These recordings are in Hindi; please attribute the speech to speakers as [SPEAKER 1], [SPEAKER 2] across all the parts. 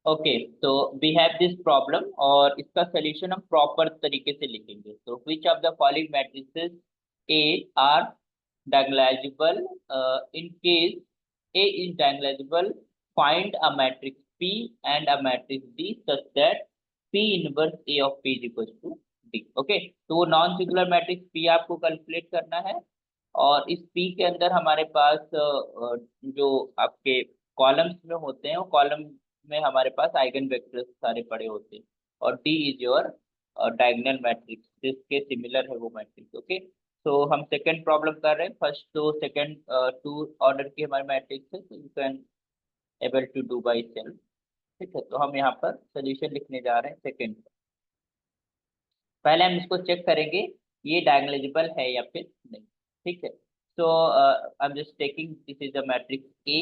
[SPEAKER 1] ओके, तो वी हैव दिस प्रॉब्लम और इसका सोल्यूशन हम प्रॉपर तरीके से लिखेंगे। तो which of the following matrices A are diagonalizable, in case A is diagonalizable, find a matrix P and a matrix D such that P inverse A of P is equal to D। Okay, तो वो नॉन सिंगुलर मैट्रिक्स P आपको कैलकुलेट करना है। और इस P के अंदर हमारे पास जो आपके कॉलम्स में होते हैं, वो कॉलम में हमारे पास आइगन वेक्टर्स सारे पड़े होते हैं। और D is your diagonal matrix, जिसके सिमिलर है वो मैट्रिक्स। ओके, तो हम सेकंड प्रॉब्लम कर रहे हैं। फर्स्ट तो सेकंड टू ऑर्डर की हमारी मैट्रिक्स है, तो you can able to do by self. ठीक है, तो हम यहाँ पर सोल्यूशन लिखने जा रहे हैं सेकंड। पहले हम इसको चेक करेंगे ये डायगोनलाइजेबल है या फिर नहीं। ठीक है, so I am just taking this is the matrix A.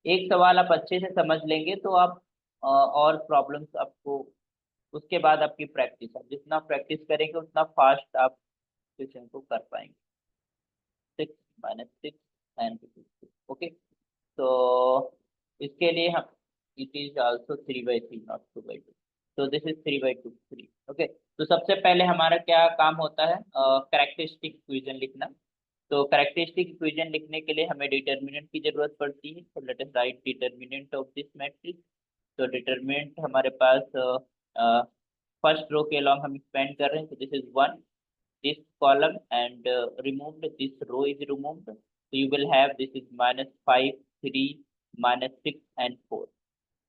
[SPEAKER 1] एक सवाल आप अच्छे से समझ लेंगे तो आप और प्रॉब्लम्स आपको, उसके बाद आपकी प्रैक्टिस, आप जितना प्रैक्टिस करेंगे उतना फास्ट आप क्वेश्चन को कर पाएंगे। 6 - 6 एंड 2। ओके, तो इसके लिए हम, इट इज आल्सो 3/3 नॉट 2/2। तो दिस इज 3/2 3। ओके, तो सबसे पहले हमारा क्या काम होता है, कैरेक्टरिस्टिक इक्वेशन लिखना। तो कैरेक्टरिस्टिक इक्वेशन लिखने के लिए हमें डिटर्मिनेंट की जरूरत पड़ती है। तो let us right determinant of this matrix. तो डिटर्मिनेंट हमारे पास फर्स्ट रो के अलॉन्ग हम एक्सपेंड कर रहे हैं, तो this is 1, this column and removed, this row is removed, so you will have this is -5 3 -6 and 4।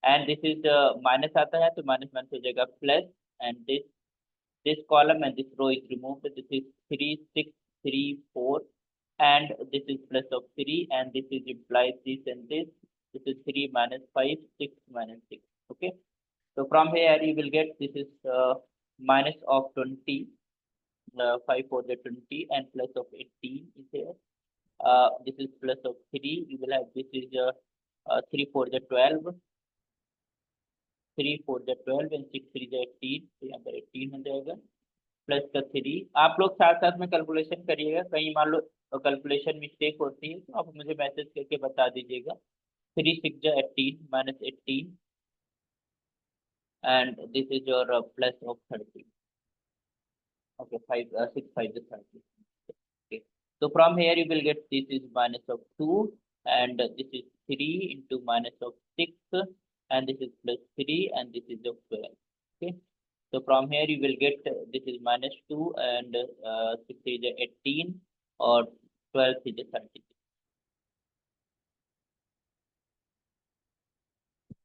[SPEAKER 1] and this is minus आता है तो माइनस माइनस हो जाएगा plus. and this column and this row is removed, this is 3 6 3 4, and this is plus of 3, and this is implies this and this is 3 -5 6 -6। okay, so from here you will get this is minus of 20, 5 for the 20, and plus of 18 is here. This is plus of 3, you will have this is 3 for the 12, 3 for the 12 and 6 3 the 18, तो यहाँ पर 18 हो जाएगा प्लस का 3। आप लोग साथ साथ में कैलकुलेशन करिएगा, कहीं मान लो कैलकुलेशन मिस्टेक होती है तो आप मुझे मैसेज करके बता दीजिएगा। 3 6 the 18 -18, and this is your plus of 30। okay, 5 6 5 the 30। okay, so from here you will get this is minus of 2, and this is 3 into minus of 6, and this is plus 3, and this is of 12। okay, so from here you will get this is -2, and 6 is 18, or 12 is 30।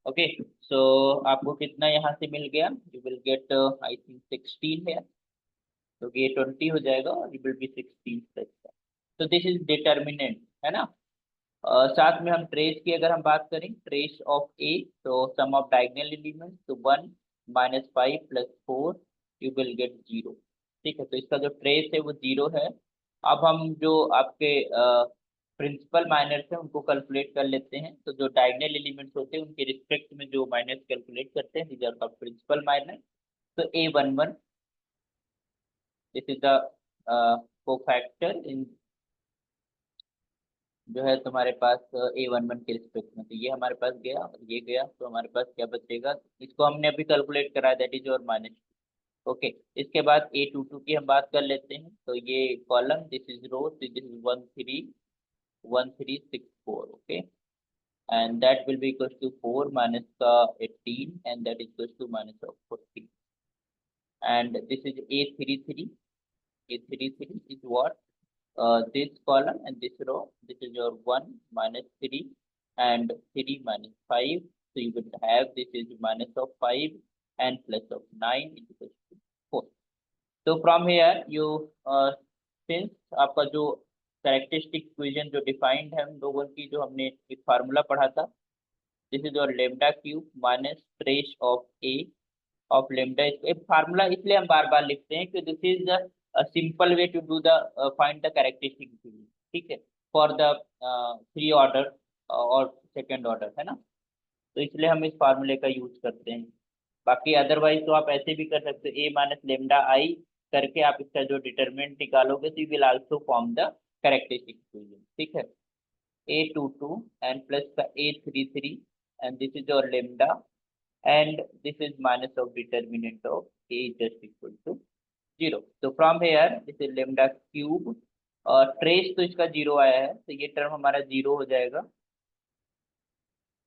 [SPEAKER 1] Okay, सो आपको कितना यहाँ से मिल गया, you will gate I think 16 है, तो ये 20 हो जाएगा और यू विल बी 16 प्लस। तो दिस इज डिटर्मिनेंट, है ना। साथ में हम ट्रेस की अगर हम बात करें, ट्रेस ऑफ ए, तो सम ऑफ डायगोनल एलिमेंट्स, तो 1 -5 + 4 यू विल गेट 0। ठीक है, तो इसका जो ट्रेस है वो 0 है। अब हम जो आपके प्रिंसिपल माइनर्स हैं उनको कैलकुलेट कर लेते हैं। तो जो डायगोनल एलिमेंट्स होते हैं उनके रिस्पेक्ट में जो माइनस कैलकुलेट करते हैं, these are called principal minor. तो A11, this is the cofactor in, जो है तुम्हारे पास A11 के रिस्पेक्ट में। तो ये हमारे पास गया और ये गया, तो हमारे पास क्या बचेगा, इसको हमने अभी कैलकुलेट करा, दैट इज और माइनस। ओके, इसके बाद A22 की हम बात कर लेते हैं। तो ये column, this is row, this is 1 3 1 3 6 4। Okay, and that will be equal to 4 minus का 18, and that is equal to minus of 40। And this is A33, A33 is what, this column and this row, this is your 1 -3 and 3 -5, so you will have this is minus of 5 and plus of 9 is equal to 4। so from here you since आपका जो कैरेक्टरिस्टिक इक्वेशन जो डिफाइंड है हम लोगों की, जो हमने एक फार्मूला पढ़ा था, this is your lambda cube minus trace of A of lambda. एक फार्मूला इसलिए हम बार बार लिखते हैं कि this is the simple way to do the find the characteristic equation. ठीक है, फॉर द 3 ऑर्डर और सेकंड ऑर्डर, है ना। तो इसलिए हम इस फार्मूले का यूज करते हैं। बाकी अदरवाइज तो आप ऐसे भी कर सकते हो, ए माइनस लेमडा आई करके आप इसका जो डिटरमिनेंट निकालोगे, तो you will also form the characteristic equation. ठीक है, A22 and plus का A33 and this is your lambda and this is minus of determinant of A just equal to 0. So from here this is lambda cube और ट्रेस तो इसका 0 आया है तो ये टर्म हमारा 0 हो जाएगा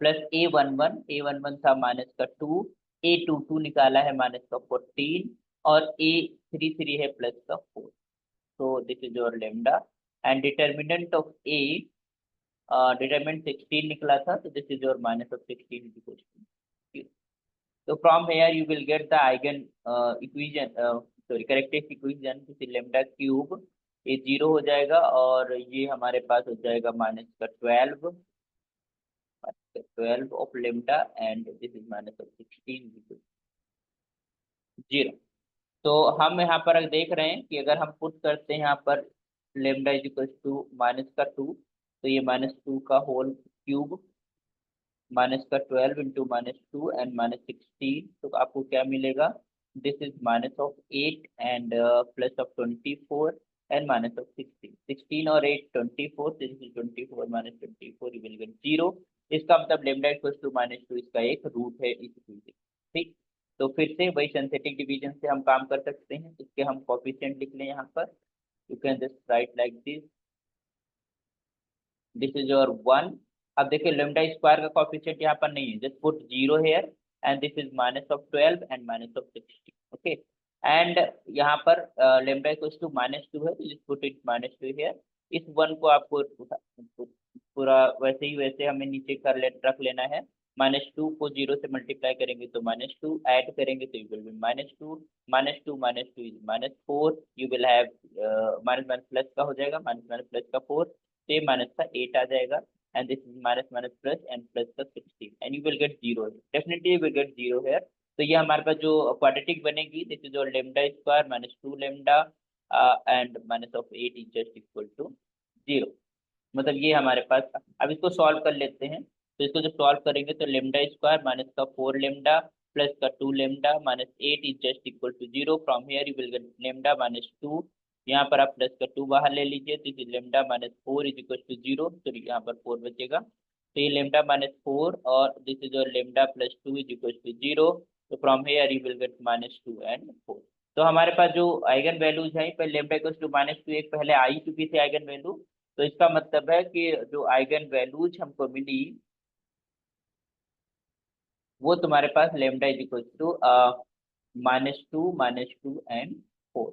[SPEAKER 1] प्लस A11 था माइनस का 2 A22 निकाला है माइनस का 14 और A33 है प्लस का 4. So this is your lambda and determinant of A determinant 16 निकला था तो this is your minus of 16 is equal to 0. So from here you will get the eigen equation characteristic equation this is lambda cube ये 0 हो जाएगा और ये हमारे पास हो जाएगा माइनस का 12 of lambda and this is minus of 16 equal to 0. तो हम यहाँ पर अगर देख रहे हैं कि अगर हम पुट करते हैं यहाँ पर lambda is equal to minus का 2 तो ये -2 का होल क्यूब माइनस का 12 इंटू -2 एंड -16 तो आपको क्या मिलेगा this is minus of 8 and plus of 24 and minus of 16 और 8 24 this is 24 minus 24 you will get 0. इसका मतलब लेमडा इक्वल टू -2 इसका एक रूट है इस इक्वेशन. ठीक तो फिर से वही सिंथेटिक डिवीजन से हम काम कर सकते हैं इसके हम कोएफिशिएंट लिख लें यहाँ पर you can just right like this is your 1. अब देखिए लेमडा स्क्वायर का कोएफिशिएंट यहाँ पर नहीं है just put 0 here and this is minus of 12 and minus of 16. Okay and यहाँ पर लेमडा इक्वल्स टू -2 है तो जस्ट पुट इट -2 हेयर. इस 1 को आपको पूरा वैसे ही वैसे हमें नीचे कर रख लेना है. -2 को 0 से मल्टीप्लाई करेंगे तो -2 ऐड करेंगे तो you will be -2 -2 is -4 you will have minus minus plus का हो जाएगा माइनस माइनस प्लस का 4 तो ये माइनस का 8 आ जाएगा and this is minus minus plus and plus का 16 and you will get 0 definitely you will get 0 here. तो ये हमारे पास जो क्वाड्रेटिक बनेगी this is your lambda square -2 lambda and minus of 8 is just equal to 0. मतलब ये हमारे पास अब इसको सॉल्व कर लेते हैं तो इसको जब सॉल्व करेंगे तो लेमडा स्क्वायर माइनस का 4 लेमडा प्लस का 2 lambda -8 is just equal to 0. From here you will get lambda -2 यहाँ पर आप प्लस का 2 बाहर ले लीजिए तो इस लेमडा -4 इज इक्वल टू 0 तो यहाँ पर 4 बचेगा तो ये लेमडा -4 और this is your lambda +2 is equal to 0. तो from here you will get -2 and 4. तो हमारे पास जो आइगन वैल्यूज है पहले लेमडा इक्वल टू -2 एक पहले आ ही चुकी थी आइगन वैल्यू तो इसका मतलब है कि जो आइगन वैल्यूज हमको मिली वो तुम्हारे पास lambda is equal to -2 and 4.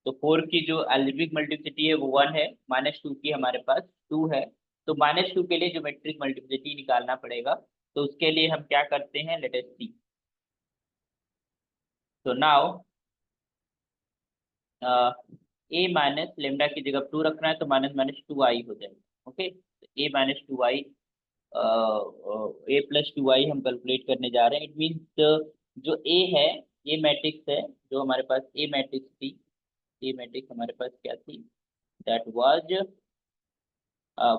[SPEAKER 1] तो 4 की जो अलजेब्रिक मल्टीप्लिसिटी है वो 1 है -2 की हमारे पास 2 है तो -2 के लिए ज्योमेट्रिक मल्टीप्लिसिटी निकालना पड़ेगा तो उसके लिए हम क्या करते हैं लेट अस सी. तो नाउ ए माइनस लेमडा की जगह 2 रखना है तो -2i हो जाएगा. ओके ए -2i A+2i हम कैलकुलेट करने जा रहे हैं. इट मीन्स जो ए है ये मैट्रिक्स है जो हमारे पास ए मैट्रिक्स थी ए मैट्रिक्स हमारे पास क्या थी that was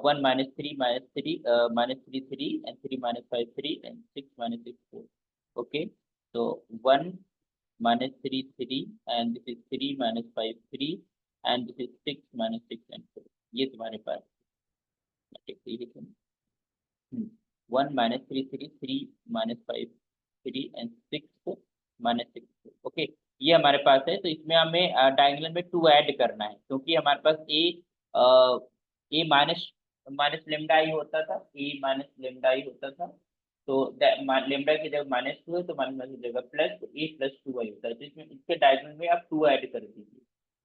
[SPEAKER 1] 1 -3 -3 -3 3 and 3 -5 3 and 6 -6 4. Okay तो 1 -3 3 and this is 3 -5 3 and this is 6 -6 and 4. ये तुम्हारे पास मैट्रिक्स है 1 -3 3 3 -5 3 and 6 -6 4. ओके ये हमारे पास है तो इसमें हमें डायगोनल में 2 ऐड करना है क्योंकि हमारे पास ए माइनस माइनस लेमडा ही होता था ए माइनस लेमडा ही होता था तो लेमडा की जगह -2 है तो माइनस की जगह प्लस A+2i होता है तो इसमें इसके डायगोनल में आप 2 ऐड कर दीजिए.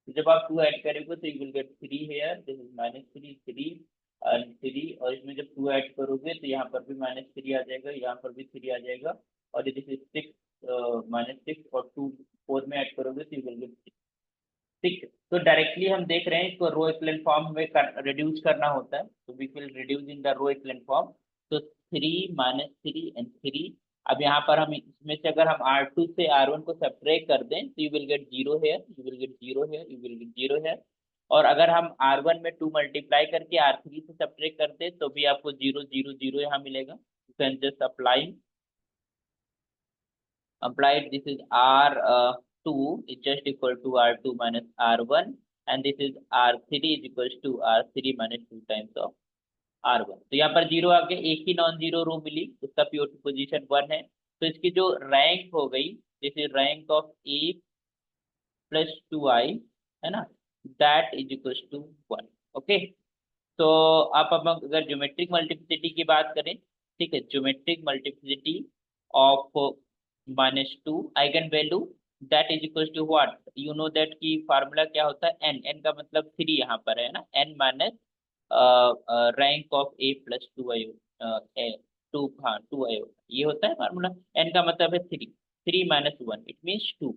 [SPEAKER 1] तो जब आप 2 ऐड करेंगे तो you will get 3 here this is -3 3 और 3 और इसमें जब 2 ऐड करोगे तो यहाँ पर भी -3 आ जाएगा यहाँ पर भी 3 आ जाएगा और दिस इज 6 -6 और 2 4 में ऐड करोगे तो यू विल गेट 6. ठीक तो डायरेक्टली हम देख रहे हैं इसको रो इक्विवेलेंट फॉर्म में रिड्यूस करना होता है तो we will reduce in the row equivalent form. तो 3 -3 एंड 3 अब यहाँ पर हम इसमें से अगर हम R2 से R1 को सेपरेट कर दें तो you will get 0 here you will get 0 here you will get 0 here और अगर हम R1 में 2 मल्टीप्लाई करके R3 से सेपरेट कर दे तो भी आपको 0 0 0 यहाँ मिलेगा. You can just applied this is R2 is just equal to R2 minus R1 and this is R3 is equals to R3 minus 2 times of R1। तो यहाँ पर 0 आ गया, एक ही नॉन जीरो रो मिली, उसका पीओटी पोजीशन 1 है। तो इसकी जो रैंक हो गई, जैसे rank of A plus 2i, है ना, that is equal to 1। Okay. तो आप अब अगर ज्योमेट्रिक मल्टीप्लिसिटी की बात करें, ठीक है, geometric multiplicity of -2 eigen value, that is equal to what, you know that की फार्मूला क्या होता है, एन, एन का मतलब 3 यहाँ पर है ना, N minus rank of A plus 2i, two, हाँ 2i, ये होता है फार्मूला। एन का मतलब है 3, 3 माइनस 1 इट मीन्स 2।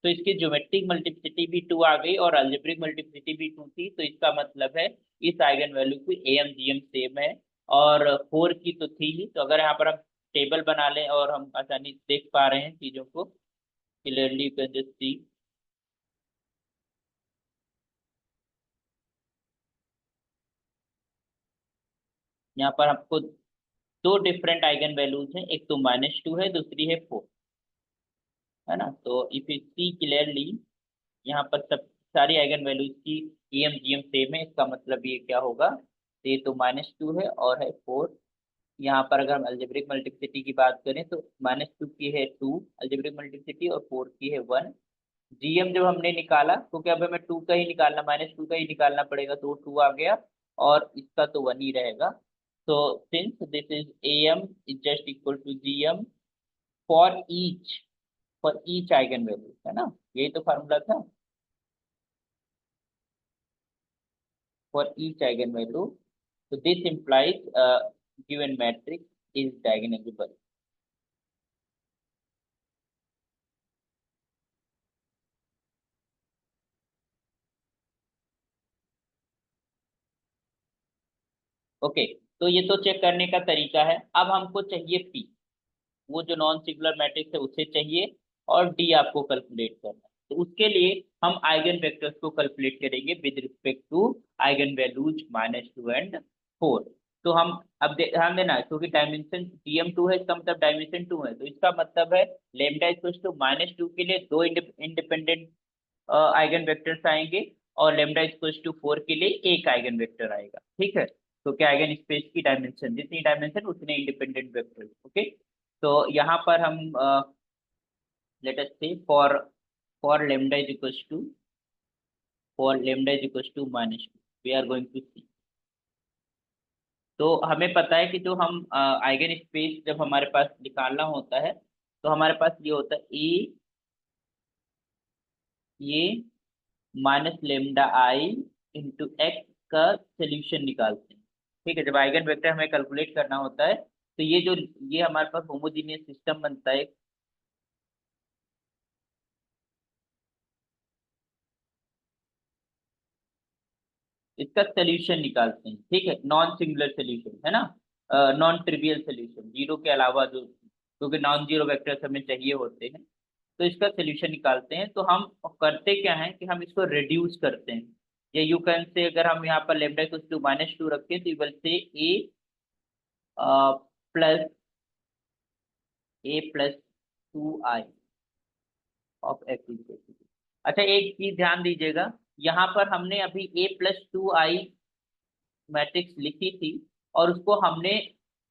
[SPEAKER 1] तो इसकी ज्योमेट्रिक मल्टीप्लिसिटी भी 2 आ गई और अलजेब्रिक मल्टीप्लिसिटी भी 2 थी, तो इसका मतलब है इस आइगन वैल्यू की एम जी एम सेम है। और 4 की तो थी ही, तो अगर यहाँ पर हम टेबल बना लें और हम आसानी से देख पा रहे हैं चीजों को clearly, you can just see. यहाँ पर आपको दो डिफरेंट आइगन वैल्यूज हैं, एक तो -2 है, दूसरी है 4, है ना। तो इफ यू सी क्लियरली, यहाँ पर सब सारी आइगन वैल्यूज की एम जी एम सेम है, इसका मतलब ये क्या होगा, तो ये तो -2 है और है 4। यहाँ पर अगर हम अलजेब्रिक मल्टीप्लिसिटी की बात करें तो -2 की है 2 अलजेब्रिक मल्टीप्लिसिटी और 4 की है 1। जीएम जब हमने निकाला, क्योंकि अब हमें 2 का ही निकालना, -2 का ही निकालना पड़ेगा, तो 2 आ गया और इसका तो 1 ही रहेगा। तो since this is M is just equal to GM for each, for each eigen value, है ना, यही तो फार्मूला था, फॉर ईच आइगन वैल्यू। तो दिस implies given matrix is diagonalizable। Okay. तो ये तो चेक करने का तरीका है। अब हमको चाहिए पी, वो जो नॉन सिंगुलर मैट्रिक्स है उसे चाहिए, और डी आपको कैलकुलेट करना है। तो उसके लिए हम आइगन वेक्टर्स को कैलकुलेट करेंगे with respect to eigen values -2 and 4। तो हम अब ध्यान देना, क्योंकि डायमेंशन DM2 है, इसका मतलब डायमेंशन 2 है, तो इसका मतलब है लेमडा इक्वल टू -2 के लिए दो इंडिपेंडेंट आइगन वेक्टर्स आएंगे, और लेमडा इक्वल टू 4 के लिए एक आइगन वेक्टर आएगा, ठीक है। तो क्या आइगन स्पेस की डायमेंशन, जितनी डायमेंशन उतने इंडिपेंडेंट वेक्टर। ओके। तो यहाँ पर हम let us see for lambda is equal to, for lambda is equal to -2 we are going to see. तो हमें पता है कि जो हम आइगन स्पेस जब हमारे पास निकालना होता है, तो हमारे पास ये होता है ए, ये minus lambda I into x का सोल्यूशन निकालते हैं, ठीक है। जब आइगन वेक्टर हमें कैलकुलेट करना होता है, तो ये जो, ये हमारे पास होमोजीनियस सिस्टम बनता है, इसका सोल्यूशन निकालते हैं, ठीक है, नॉन सिंगुलर सोल्यूशन, है ना, नॉन ट्रिवियल सोल्यूशन, जीरो के अलावा जो, क्योंकि नॉन जीरो वेक्टर्स हमें चाहिए होते हैं, तो इसका सोल्यूशन निकालते हैं। तो हम करते क्या है कि हम इसको रिड्यूस करते हैं, या यू कैन से, अगर हम यहाँ पर लेमडा इक्वल टू -2 रखें, तो you will say A plus, A + 2i of x. अच्छा, एक चीज ध्यान दीजिएगा, यहाँ पर हमने अभी A + 2i मैट्रिक्स लिखी थी, और उसको हमने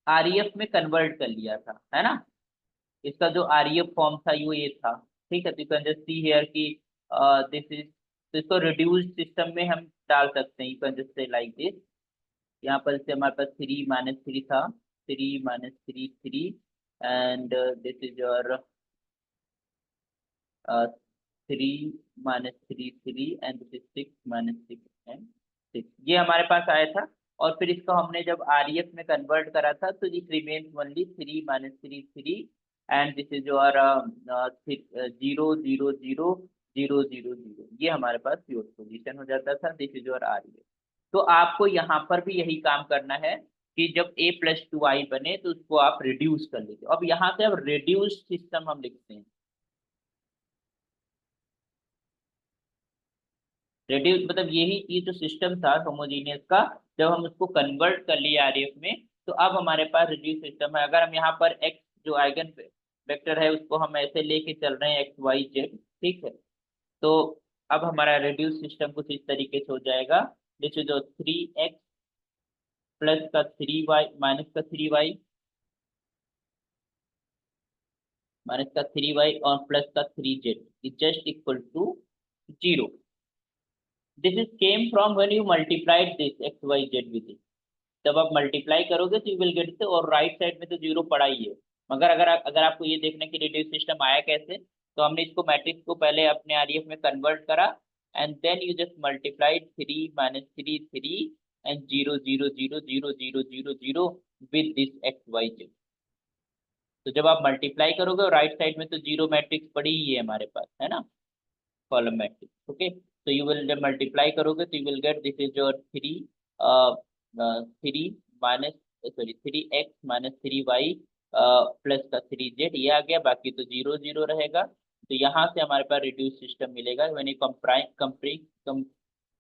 [SPEAKER 1] आरईएफ में कन्वर्ट कर लिया था, है ना। इसका जो आरईएफ फॉर्म था वो ये था, ठीक है। तो you can just see here कि दिस इज, तो इसको रिड्यूस्ड सिस्टम में हम डाल सकते हैं, you can just say like this. यहाँ पर से हमारे पास 3 - 3 था, 3 - 3 3, and this is your 3 - 3 3, and this is 6 - 6 and 6, ये हमारे पास आया था। और फिर इसको हमने जब आरईएफ में कन्वर्ट करा था, तो it remains only 3 - 3 3, and this is your 0 0 0 0 0 0, ये हमारे पास प्योर पोजीशन हो जाता था, दिस इज योर आरईएफ। तो आपको यहाँ पर भी यही काम करना है कि जब A + 2i बने, तो उसको आप रिड्यूस कर लीजिए। अब यहाँ से अब रिड्यूस सिस्टम हम लिखते हैं, रेड्यूस मतलब यही, ये जो सिस्टम था होमोजेनियस का, जब हम उसको कन्वर्ट कर लिए आरएफ में, तो अब हमारे पास रिड्यूस सिस्टम है। अगर हम यहाँ पर एक्स जो आइगन वेक्टर है उसको हम ऐसे लेके चल रहे हैं XY Z, ठीक है, तो अब हमारा रिड्यूस सिस्टम कुछ इस तरीके से हो जाएगा, दिस इज 3x प्लस का 3y माइनस का 3y और प्लस का 3z is just equal to 0। This is came from when you multiplied this X Y Z with, जब आप मल्टीप्लाई करोगे तो यू विल गेट से, और राइट साइड में तो जीरो पड़ा ही है। मगर अगर आपको ये देखना कि रिड्यूस सिस्टम आया कैसे, तो हमने इसको मैट्रिक्स को पहले अपने आरईएफ में कन्वर्ट करा, and then you just multiplied 3 minus 3 and 0 0 0 0 0 0 0 with this X Y Z. तो जब आप मल्टीप्लाई करोगे और राइट साइड में तो जीरो मैट्रिक्स पड़ी ही है हमारे पास, है ना, कॉलम मैट्रिक्स। ओके, तो यू विल जब मल्टीप्लाई करोगे तो you will get this is your 3 minus, sorry 3x minus 3y plus का 3z, ये आ गया, बाकी तो 0 0 रहेगा। तो यहाँ से हमारे पास रिड्यूस सिस्टम मिलेगा। व्हेन यू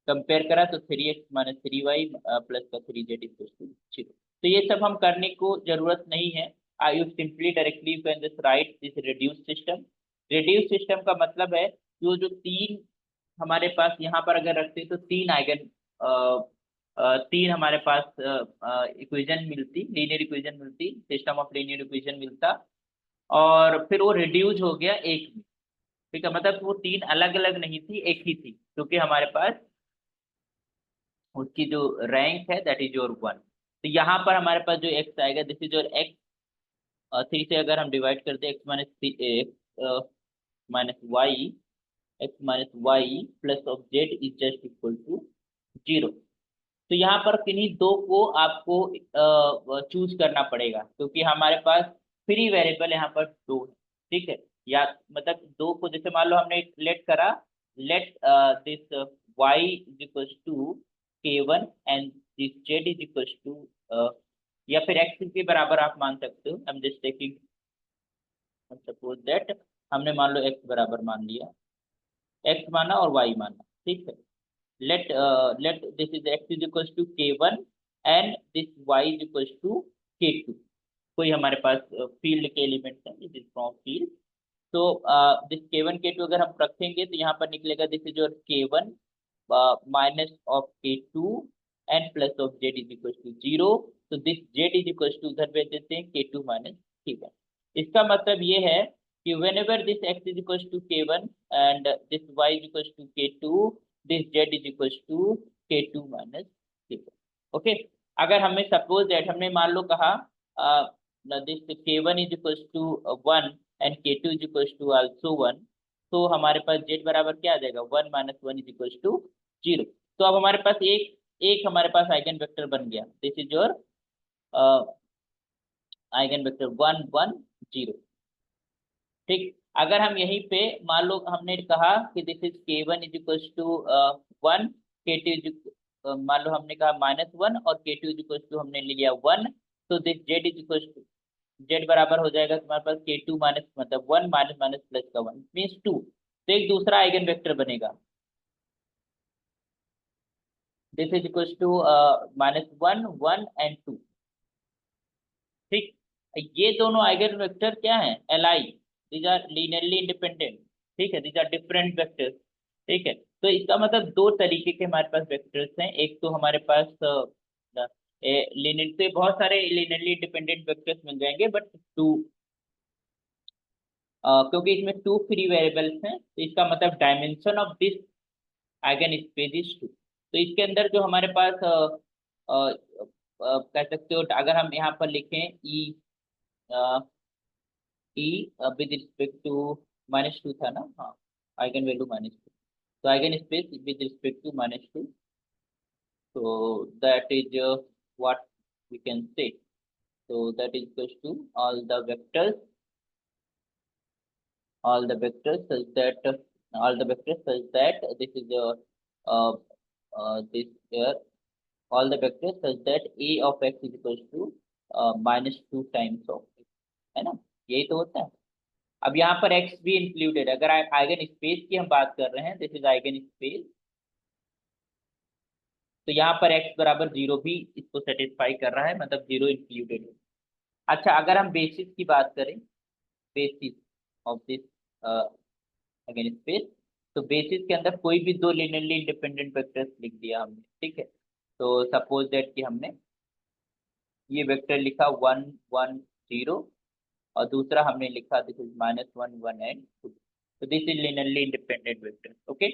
[SPEAKER 1] कंपेयर करा तो 3x माइनस 3y प्लस का 3z इक्वल टू 0। तो ये सब हम करने को जरूरत नहीं है। I you simply directly you can just write this reduce system. Reduce system का मतलब है जो तीन हमारे पास यहाँ पर अगर रखते तो तीन आइगन तीन हमारे पास इक्वेशन मिलती, लीनियर इक्वेशन मिलती, सिस्टम ऑफ लीनियर इक्वेशन मिलता, और फिर वो रिड्यूस हो गया एक में। ठीक है, मतलब वो तीन अलग अलग नहीं थी, एक ही थी, क्योंकि हमारे पास उसकी जो रैंक है दैट इज योर 1। तो यहाँ पर हमारे पास जो एक्स आएगा दिस इज योर एक्स, 3 से अगर हम डिवाइड करते हैं X minus Y, X minus Y plus of Z is just equal to 0। तो यहाँ पर किन्हीं दो को आपको चूज करना पड़ेगा, क्योंकि हमारे पास फ्री वेरिएबल यहाँ पर दो है। ठीक है, या मतलब दो को, जैसे मान लो हमने लेट करा, let this y is equal to k1 and this z is equal to, या फिर x के बराबर आप मान सकते हो। I am just taking suppose that हमने मान लो x बराबर मान लिया, x माना और y माना। ठीक है, let this is x is equals to k1 and this y is equals to k2। कोई हमारे पास फील्ड के एलिमेंट्स हैं, दिस इज फ्रॉम फील्ड। तो दिस k1 k2 अगर हम रखेंगे तो यहाँ पर निकलेगा this is your k1 minus of k2 and plus of z is equal to 0। तो this z is equal to उधर भेज देते हैं k2 माइनस k1। इसका मतलब ये है कि whenever this x is equals to k1 and this y is equals to k2, this z is equals to k2 minus k1। Okay, अगर हमें सपोज दैट हमने मान लो कहा this k1 is equals to 1 and k2 is equals to also 1, तो हमारे पास z बराबर क्या आ जाएगा, 1 माइनस 1 इज इक्वल्स टू 0। तो अब हमारे पास एक एक हमारे पास आइगन वेक्टर बन गया, this is your eigen vector 1 1 0। ठीक, अगर हम यहीं पे मान लो हमने कहा कि this is k1 is equals to 1, k2 is, मान लो हमने कहा -1 और k2 इज इक्वल्स टू हमने लिया 1, तो this z is equals to, z बराबर हो जाएगा तुम्हारे पास k2 माइनस, मतलब 1 माइनस माइनस प्लस का 1 मीन्स 2। तो एक दूसरा आइगन वेक्टर बनेगा, this is equals to -1 1 and 2। ठीक, ये दोनों आइगन वेक्टर क्या हैं, Li, these are linearly independent. ठीक है, दीज आर डिफरेंट वेक्टर्स। ठीक है, तो इसका मतलब दो तरीके के हमारे पास वेक्टर्स हैं। एक तो हमारे पास लीनियर से बहुत सारे लीनियरली इंडिपेंडेंट वेक्टर्स मिल जाएंगे, बट टू, क्योंकि इसमें टू फ्री वेरिएबल्स हैं, तो इसका मतलब dimension of this eigen space is 2। तो इसके अंदर जो हमारे पास कह सकते हो, अगर हम यहाँ पर लिखें E E with respect to -2 था ना, हाँ, आइगन वैल्यू -2, तो eigen space with respect to -2, so that is what we can say, so that is equals to all the vectors such that this is uh, this here, all the vectors such that a of x is equals to -2 times of x, है ना, यही तो होता है। अब यहाँ पर x भी इंक्लूडेड है। अगर आइगन स्पेस की हम बात कर रहे हैं, दिस इज आइगन स्पेस, तो यहाँ पर x बराबर 0 भी इसको सेटिस्फाई कर रहा है, मतलब 0 इंक्लूडेड है। अच्छा, अगर हम बेसिस की बात करें, basis of this eigen space, तो बेसिस के अंदर कोई भी दो लीनियरली इंडिपेंडेंट वेक्टर्स लिख दिया हमने। ठीक है, तो सपोज दैट कि हमने ये वेक्टर लिखा 1 1 0, और दूसरा हमने लिखा दिस इज -1 1 एंड 2। तो this is linearly independent vector. Okay,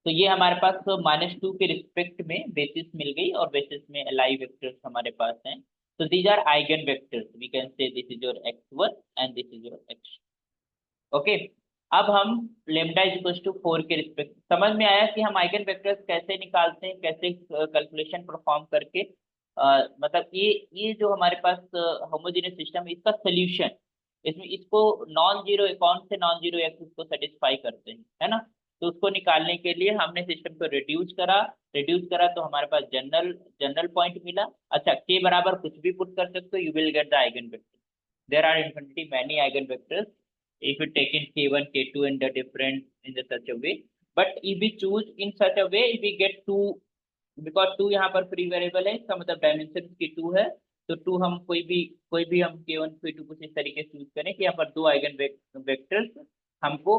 [SPEAKER 1] तो ये हमारे पास -2 के रिस्पेक्ट में बेसिस मिल गई, और बेसिस में एलआई वेक्टर्स हमारे पास हैं। तो these are eigen vectors, we can say this is your x1 and this is your x। Okay, अब हम लेमडा इज इक्वल टू 4 के रिस्पेक्ट, समझ में आया कि हम आइगन वेक्टर्स कैसे निकालते हैं, कैसे कैलकुलेशन परफॉर्म करके, मतलब ये जो हमारे पास होमोजेनियस सिस्टम है, इसका सोल्यूशन, इसमें इसको नॉन जीरो, कौन से नॉन जीरो एक्सिस को सेटिस्फाई करते हैं, है ना। तो उसको निकालने के लिए हमने सिस्टम को रिड्यूस करा तो हमारे पास जनरल जनरल पॉइंट मिला। अच्छा, के बराबर कुछ भी पुट कर सकते हो, you will get the eigen vector. There are infinity many eigen vectors if you take in k1 k2 and the different in the such a way, but if we choose in such a way we get 2, because 2 यहाँ पर फ्री वेरिएबल है, इसका मतलब डायमेंशन की 2 है। तो 2 हम कोई भी हम k1 k2 कुछ इस तरीके से चूज करें कि यहाँ पर 2 आइगन वेक्टर्स हमको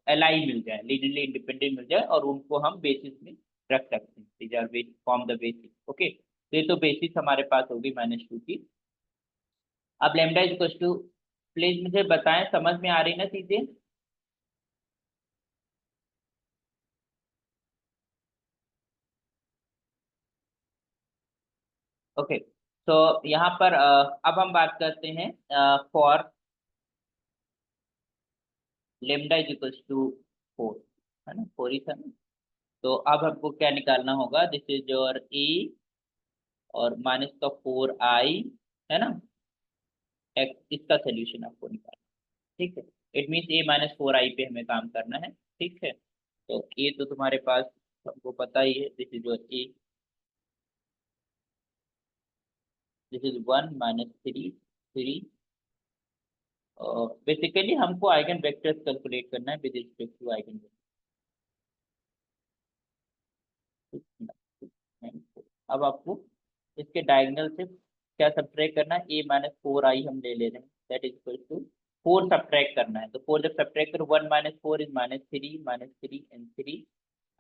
[SPEAKER 1] एलआई मिल जाए, लीनियरली इंडिपेंडेंट मिल जाए, और उनको हम बेसिस में रख सकते हैं, these are form the basis. Okay, तो ये तो बेसिस हमारे पास होगी -2 की। अब lambda is equal to, please मुझे बताएं समझ में आ रही ना चीजें। ओके, तो यहाँ पर अब हम बात करते हैं for lambda is equal to 4, है ना, 4 ही था ना। तो अब हमको क्या निकालना होगा, दिस इज योर ए और -4i, है ना, एक्स, इसका सोल्यूशन आपको निकालना। ठीक है, इट मीन्स a-4i पे हमें काम करना है। ठीक है, तो ये तो तुम्हारे पास सबको पता ही है, this is your A, this is 1 -3 3। Basically हमको आइगन वेक्टर्स कैलकुलेट करना है with respect to eigen vector. अब आपको इसके डायगोनल से क्या सब्ट्रैक्ट करना है, a-4i हम ले रहे हैं, that is equal to 4 subtract करना है। तो 4 जब सब्ट्रैक्ट करो, 1 -4 is -3 and 3,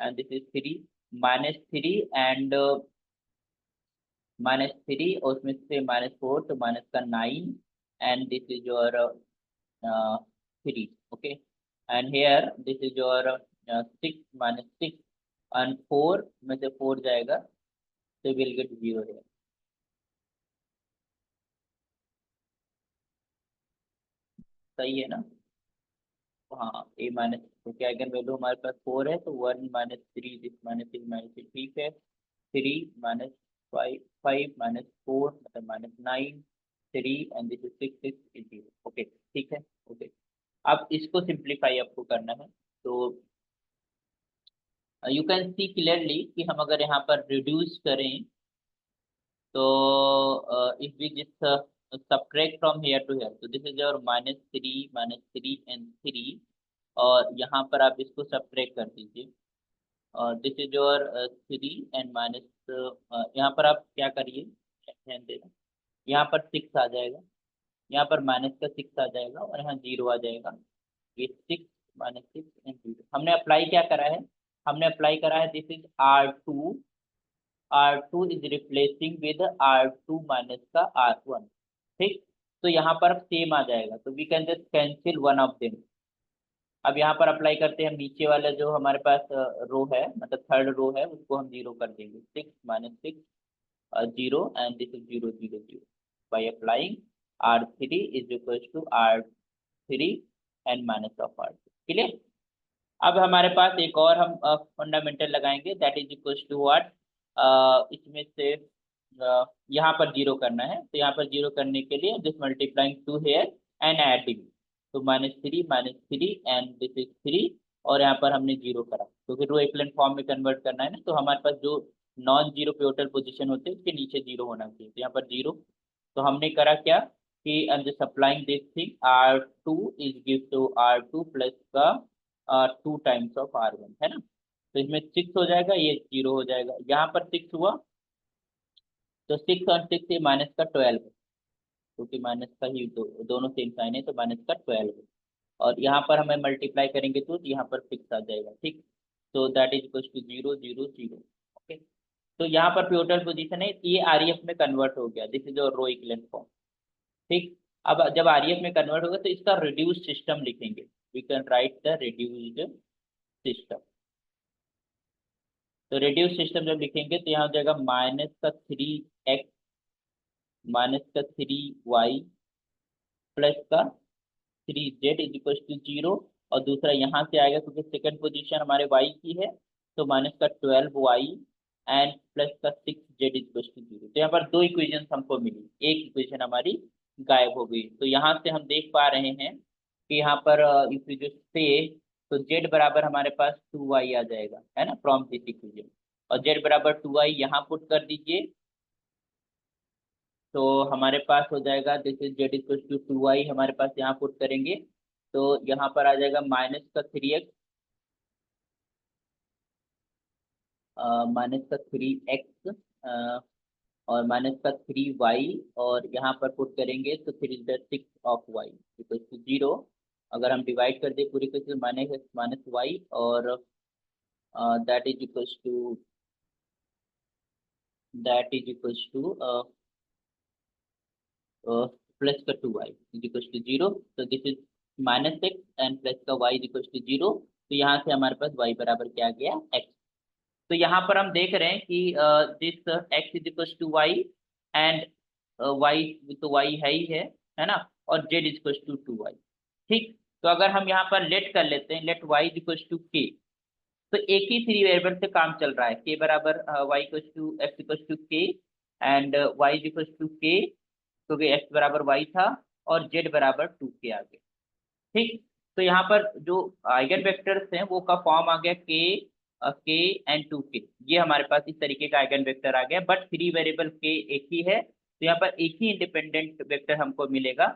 [SPEAKER 1] and this is 3 -3 and -3, और उसमें से -4 तो माइनस का 9, and this is your 3। Okay, and here this is your 6 -6, and 4 में से 4 जाएगा तो विल गेट 0 है। सही है ना। हाँ, ए माइनस, तो क्या आइगन वैल्यू हमारे पास 4 है, तो 1 -3 दिस -6 ठीक है, 3 -5 5 -4 मतलब -9 3, and this is 6 6 is 0। Okay, ठीक है। ओके, अब इसको सिंप्लीफाई आपको करना है। तो यू कैन सी क्लियरली कि हम अगर यहाँ पर रिड्यूस करें, तो if we just subtract from here to here, तो दिस इज योर -3 एंड 3, और यहाँ पर आप इसको सब्ट्रैक्ट कर दीजिए, और this is your 3 and minus, यहाँ पर आप क्या करिए, ध्यान देना, यहाँ पर 6 आ जाएगा, यहाँ पर माइनस का 6 आ जाएगा, और यहाँ 0 आ जाएगा। ये 6 -6 एंड 0 हमने अप्लाई क्या करा है, हमने अप्लाई करा है this is R2, R2 is replacing with R2 minus का R1। ठीक, तो यहाँ पर सेम आ जाएगा, तो we can just cancel one of them. अब यहाँ पर अप्लाई करते हैं, नीचे वाला जो हमारे पास रो है, मतलब थर्ड रो है, उसको हम 0 कर देंगे, 6 -6 0, and this is 0 0 0, by applying R3 is equal to R3 and minus of R2। Clear. अब हमारे पास एक और हम फंडामेंटल लगाएंगे, that is equal to what, इसमें से यहाँ पर 0 करना है, तो यहाँ पर 0 करने के लिए this multiplying 2 here and adding, तो -3 एंड दिस इज 3, और यहाँ पर हमने 0 करा, तो फिर रो इक्विवेलेंट फॉर्म में कन्वर्ट करना है ना, तो हमारे पास जो नॉन जीरो पिवोटल पोजीशन होते हैं उसके नीचे 0 होना चाहिए, तो यहाँ पर 0। तो हमने करा क्या कि I am just applying this thing, R2 is give to R2 plus का 2 टाइम्स ऑफ R1, है ना, तो इसमें 6 हो जाएगा, ये 0 हो जाएगा, यहाँ पर 6 हुआ, तो 6 और 6 ये माइनस का 12, क्योंकि माइनस का ही दोनों सेम साइन है, तो माइनस का 12, और यहाँ पर हमें मल्टीप्लाई करेंगे तो यहाँ पर 6 आ जाएगा। ठीक, तो that is equal to 0 0 0। Okay, तो यहाँ पर पिवोटल पोजीशन है, ये आरईएफ में कन्वर्ट हो गया, this is your row equivalent form. ठीक, अब जब आरईएफ में कन्वर्ट होगा तो इसका रिड्यूस सिस्टम लिखेंगे, we can write the reduced system. तो रिड्यूस सिस्टम जब लिखेंगे तो यहाँ हो जाएगा -3x -3y +3z is equal to 0। और दूसरा यहाँ से आएगा क्योंकि सेकंड पोजीशन हमारे y की है, तो -12y and +6z is equal to 0। तो यहाँ पर दो इक्वेशन हमको मिली, एक इक्वेशन हमारी गायब हो गई। तो यहाँ से हम देख पा रहे हैं कि यहाँ पर इफ यू जस्ट से, तो z बराबर हमारे पास 2y आ जाएगा, है ना, फ्रॉम दिस इक्वेशन। और z बराबर 2y यहाँ पुट कर दीजिए, तो हमारे पास हो जाएगा this is z equal to 2y, हमारे पास यहाँ पुट करेंगे तो यहाँ पर आ जाएगा -3x -3x और -3y, और यहाँ पर पुट करेंगे तो 3 ऑफ y इक्वल टू 0। अगर हम डिवाइड कर दे पूरी को, -y और that is equal two plus का 2y इज इक्वल टू 0। तो this is -x and plus का y इज इक्वल टू 0। तो यहाँ से हमारे पास y बराबर क्या आ गया, x। तो यहाँ पर हम देख रहे हैं कि this x is equal to y and y, तो y है ही है ना, और z is equal to 2y। ठीक, तो अगर हम यहाँ पर लेट कर लेते हैं, let y is equal to k, तो एक ही थ्री वेरिएबल से काम चल रहा है, k बराबर y equal to x equal to k and y is equal to k, क्योंकि x बराबर y था और z बराबर 2k आ गया। ठीक, तो यहाँ पर जो आइगन वेक्टर्स हैं वो का फॉर्म आ गया k एंड 2k, ये हमारे पास इस तरीके का आइगन वेक्टर आ गया। बट फ्री वेरिएबल k एक ही है, तो यहाँ पर एक ही इंडिपेंडेंट वेक्टर हमको मिलेगा,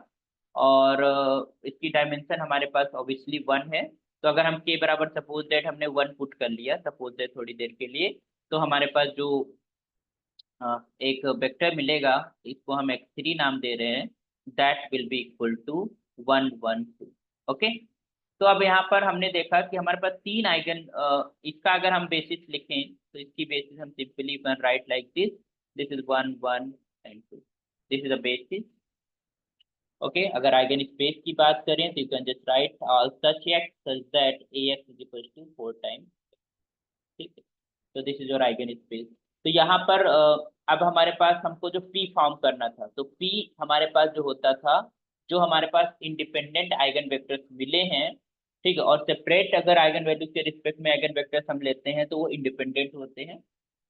[SPEAKER 1] और इसकी डायमेंशन हमारे पास ऑब्वियसली 1 है। तो अगर हम k बराबर सपोज दैट हमने 1 पुट कर लिया, सपोज दैट थोड़ी देर के लिए, तो हमारे पास जो एक वेक्टर मिलेगा, इसको हम x3 नाम दे रहे हैं, that will be equal to 1 1 2। Okay, तो अब यहाँ पर हमने देखा कि हमारे पास तीन आइगन, इसका अगर हम बेसिस लिखें तो इसकी बेसिस हम simply can write like this, this is 1 1 and 2, this is a basis. Okay, अगर आइगन स्पेस की बात करें तो you can just right such x such that ax is equal to 4 times। ठीक है, तो this is your eigen space. तो यहाँ पर अब हमारे पास हमको जो P फॉर्म करना था, तो P हमारे पास जो होता था, जो हमारे पास इंडिपेंडेंट आइगन वेक्टर्स मिले हैं, ठीक है, और सेपरेट अगर आइगन वैल्यू के रिस्पेक्ट में आइगन वेक्टर्स हम लेते हैं तो वो इंडिपेंडेंट होते हैं।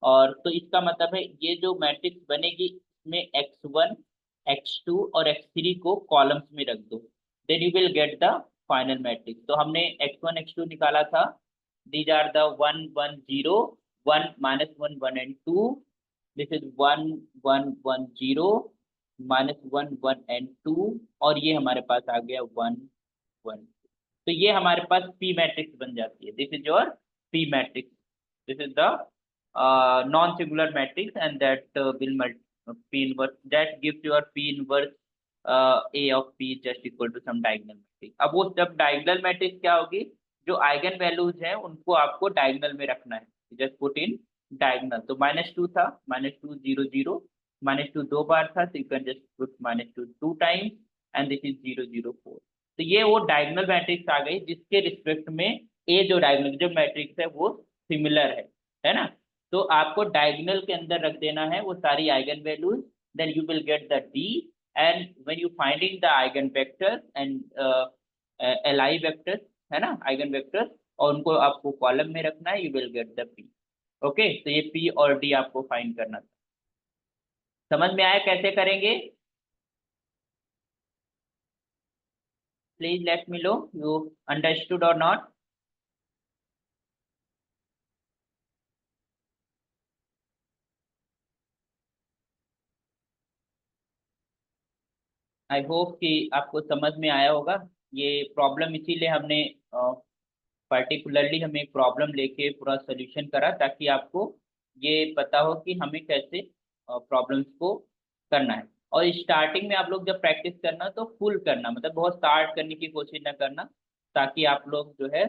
[SPEAKER 1] और तो इसका मतलब है ये जो मैट्रिक्स बनेगी इसमें x1 x2 और x3 को कॉलम्स में रख दो, then you will get the final matrix. तो हमने x1 x2 निकाला था, these are the 1 1 0 1 -1 1 and 2, this is 1 1 1 0 -1 1 and 2, और ये हमारे पास आ गया 1 1। तो ये हमारे पास P मैट्रिक्स बन जाती है, this is your P matrix, this is the non singular matrix and that will P inverse that gives your P inverse A of P just equal to some diagonal matrix. अब वो जब डायगोनल मैट्रिक्स क्या होगी, जो आइगन वैल्यूज हैं उनको आपको डायगोनल में रखना है, जस्ट पुट इन डायगोनल। तो -2 था, -2 0 0, -2 दो बार था, तो you can just put -2 2 times and this is 0 0 4। तो ये वो डायगोनल मैट्रिक्स आ गई जिसके रिस्पेक्ट में ए जो डायगोनल जो मैट्रिक्स है वो सिमिलर है ना। तो आपको डायगोनल के अंदर रख देना है वो सारी eigen values, then you will get the D, and when you finding the eigen vectors and L vectors, है ना, आइगन वेक्टर्स, और उनको आपको कॉलम में रखना है, you will get the P. Okay, तो ये पी और डी आपको फाइंड करना था। समझ में आया कैसे करेंगे? Please let me know you understood और नॉट। आई होप कि आपको समझ में आया होगा। ये प्रॉब्लम इसीलिए हमने पर्टिकुलरली हमें एक प्रॉब्लम लेके पूरा सोल्यूशन करा, ताकि आपको ये पता हो कि हमें कैसे प्रॉब्लम्स को करना है। और स्टार्टिंग में आप लोग जब प्रैक्टिस करना तो फुल करना, मतलब बहुत स्टार्ट करने की कोशिश ना करना, ताकि आप लोग जो है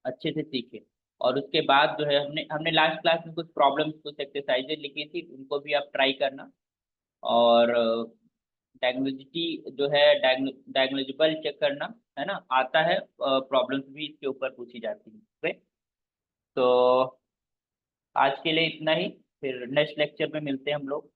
[SPEAKER 1] अच्छे से सीखें। और उसके बाद जो है हमने हमने लास्ट क्लास में कुछ प्रॉब्लम्स कुछ एक्सरसाइजेज लिखी थी, उनको भी आप ट्राई करना। और डायग्नोसिटी जो है डायग्नोजिबल चेक करना, है ना, आता है, प्रॉब्लम्स भी इसके ऊपर पूछी जाती है। ओके, तो आज के लिए इतना ही, फिर नेक्स्ट लेक्चर में मिलते हैं हम लोग।